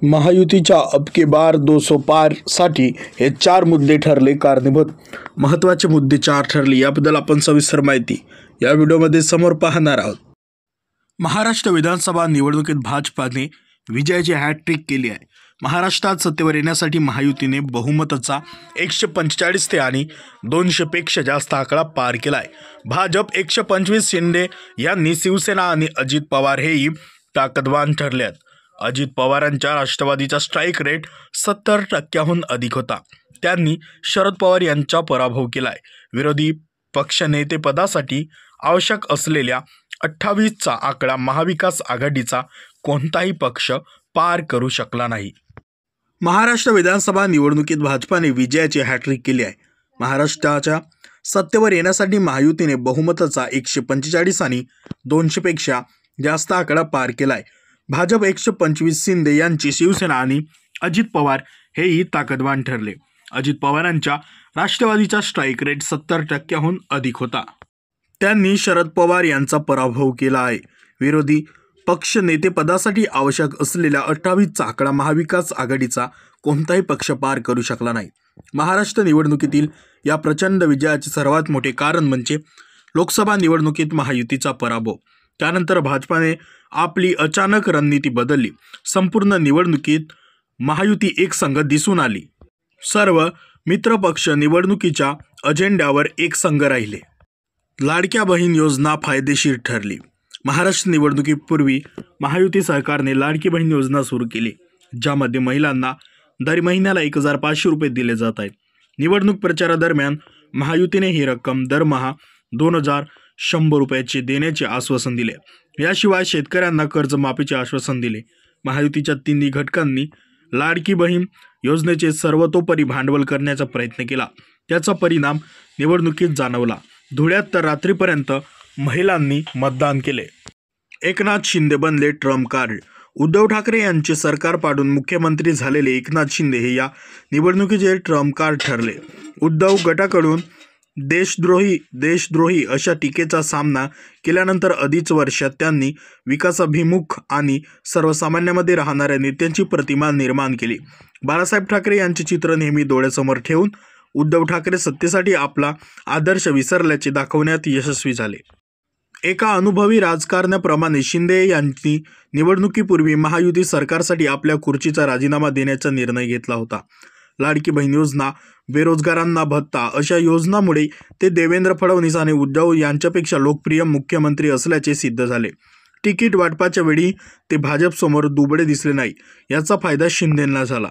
महायुतीच्या अब की बार 200 पार साठी हे 4 मुद्दे ठरले कारणीभूत। महत्त्वाचे मुद्दे 4 ठरले, याबद्दल आपण सविस्तर माहिती या व्हिडिओमध्ये समोर पाहणार आहोत। महाराष्ट्र विधानसभा निवडणुकीत भाजपाने विजयाची हॅट्रिक केली आहे। महाराष्ट्रात सत्तेवर येण्यासाठी महायुतीने बहुमताचा 145 ते आणि 200 पेक्षा जास्त आकडा पार केला आहे। भाजप 125, शिंदे यांनी शिवसेना आणि अजित पवार हेही ताकदवान ठरले आहेत। अजित पवारांच्या राष्ट्रवादीचा स्ट्राईक रेट 70% अधिक होता। त्यांनी शरद पवार यांचा पराभव केलाय। विरोधी पक्षनेतेपदासाठी आवश्यक असलेल्या 28चा आकडा महाविकास आघाडीचा कोणताही पक्ष पार करू शकला नाही। महाराष्ट्र विधानसभा निवडणुकीत भाजपाने विजयाची हॅट्रिक केली आहे। महाराष्ट्राच्या सत्तेवर येण्यासाठी महायुतीने बहुमताचा 145 आणि 200 पेक्षा जास्त आकडा पार केलाय। भाजप 125, शिंदे यांची शिवसेना आणि अजित पवार हेही ताकदवान ठरले। अजित पवारांच्या राष्ट्रवादीचा स्ट्राईक रेट 70%हून अधिक होता। त्यांनी शरद पवार यांचा पराभव केला आहे। विरोधी पक्ष नेतेपदासाठी आवश्यक असलेल्या 28चा आकडा महाविकास आघाडीचा कोणताही पक्ष पार करू शकला नाही। महाराष्ट्र निवडणुकीतील या प्रचंड विजयाचे सर्वात मोठे कारण म्हणजे लोकसभा निवडणुकीत महायुतीचा पराभव। त्यानंतर भाजपाने आपली अचानक रणनीती बदलली। संपूर्ण निवडणुकीत महायुती एकसंघ दिसून आली। सर्व मित्रपक्ष निवडणुकीच्या अजेंड्यावर एकसंघ राहिले। लाडक्या बहीण योजना फायदेशीर ठरली। महाराष्ट्र निवडणुकीपूर्वी महायुती सरकारने लाडकी बहीण योजना सुरू केली, ज्यामध्ये महिलांना दर महिन्याला 1500 रुपये दिले जात आहेत। निवडणूक प्रचारादरम्यान महायुतीने ही रक्कम दरमहा 2100 रुपयाचे देण्याचे आश्वासन दिले। याशिवाय शेतकऱ्यांना कर्जमाफीचे आश्वासन दिले। महायुतीच्या तिन्ही घटकांनी लाडकी बहीण योजनेचे सर्वतोपरी भांडवल करण्याचा प्रयत्न केला। त्याचा परिणाम निवडणुकीत जाणवला। धुळ्यात तर रात्रीपर्यंत महिलांनी मतदान केले। एकनाथ शिंदे बनले ट्रम्प कार्ड। उद्धव ठाकरे यांचे सरकार पाडून मुख्यमंत्री झालेले एकनाथ शिंदे हे या निवडणुकीचे ट्रम्प कार्ड ठरले। उद्धव गटाकडून देशद्रोही अशा टीकेचा सामना केल्यानंतर अडीच वर्षात त्यांनी विकासाभिमुख आणि सर्वसामान्यांमध्ये राहणाऱ्या नेत्यांची प्रतिमा निर्माण केली। बाळासाहेब ठाकरे यांचे चित्र नेहमी डोळ्यासमोर ठेवून उद्धव ठाकरे सत्तेसाठी आपला आदर्श विसरल्याचे दाखवण्यात यशस्वी झाले। एका अनुभवी राजकारण्याप्रमाणे शिंदे यांनी निवडणुकीपूर्वी महायुती सरकारसाठी आपल्या खुर्चीचा राजीनामा देण्याचा निर्णय घेतला होता। लाडकी बहीण योजना, बेरोजगारांना भत्ता अशा योजनांमुळे ते देवेंद्र फडणवीस आणि उद्धव यांच्यापेक्षा लोकप्रिय मुख्यमंत्री असल्याचे सिद्ध झाले। तिकीट वाटपाच्या वेळी ते भाजपसमोर दुबळे दिसले नाही, याचा फायदा शिंदेंना झाला।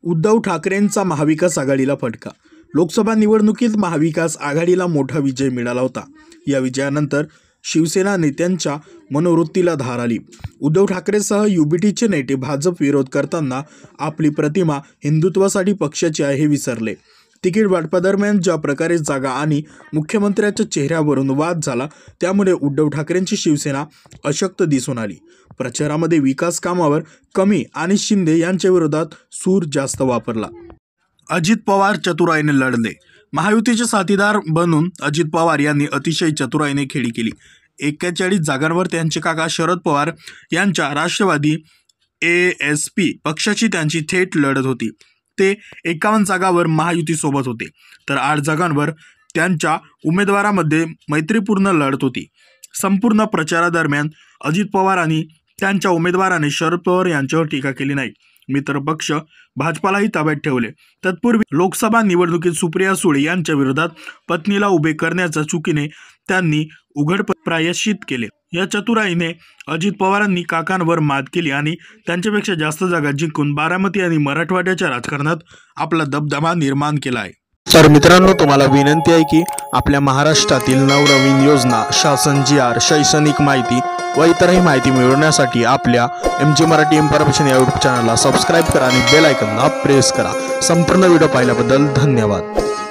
उद्धव ठाकरेंचा महाविकास आघाडीला फटका। लोकसभा निवडणुकीत महाविकास आघाडीला मोठा विजय मिळाला होता। या विजयानंतर शिवसेना नेत्यांच्या मनोवृत्तीला धार आली। उद्धव ठाकरेसह युबीटीचे नेते भाजप विरोध करताना आपली प्रतिमा हिंदुत्वासाठी पक्षाची आहे हे विसरले। तिकीट वाटपादरम्यान ज्या प्रकारे जागा आणि मुख्यमंत्र्याच्या चेहऱ्यावरून वाद झाला, त्यामुळे उद्धव ठाकरेंची शिवसेना अशक्त दिसून आली। प्रचारामध्ये विकास कामावर कमी आणि शिंदे यांच्या विरोधात सूर जास्त वापरला। अजित पवार चतुराईने लढले। महायुतीचे साथीदार बनून अजित पवार यांनी अतिशय चतुराईने खेळी केली। 41 जागांवर त्यांचे काका शरद पवार यांच्या राष्ट्रवादी ASP पक्षाची त्यांची थेट लढत होती। ते 51 जागांवर महायुतीसोबत होते, तर 8 जागांवर त्यांच्या उमेदवारामध्ये मैत्रीपूर्ण लढत होती। संपूर्ण प्रचारादरम्यान अजित पवार आणि त्यांच्या उमेदवाराने शरद पवार यांच्यावर टीका केली नाही। मित्रपक्ष भाजपालाही ताब्यात ठेवले। तत्पूर्वी लोकसभा निवडणुकीत सुप्रिया सुळे यांच्या विरोधात पत्नीला उभे करण्याच्या चुकीने त्यांनी उघड प्रायश्चित केले। या चतुराईने अजित पवारांनी काकांवर मात केली आणि त्यांच्यापेक्षा जास्त जागा जिंकून बारामती आणि मराठवाड्याच्या राजकारणात आपला दबदबा निर्माण केला आहे। तर मित्रांनो, तुम्हाला विनंती आहे की आपल्या महाराष्ट्रातील नवनवीन योजना, शासन GR, शैक्षणिक माहिती व इतरही माहिती मिळवण्यासाठी आपल्या MG मराठी इन्फॉर्मेशन या यूट्यूब चॅनलला सबस्क्राईब करा आणि बेल आयकॉनला प्रेस करा। संपूर्ण व्हिडिओ पाहिल्याबद्दल धन्यवाद।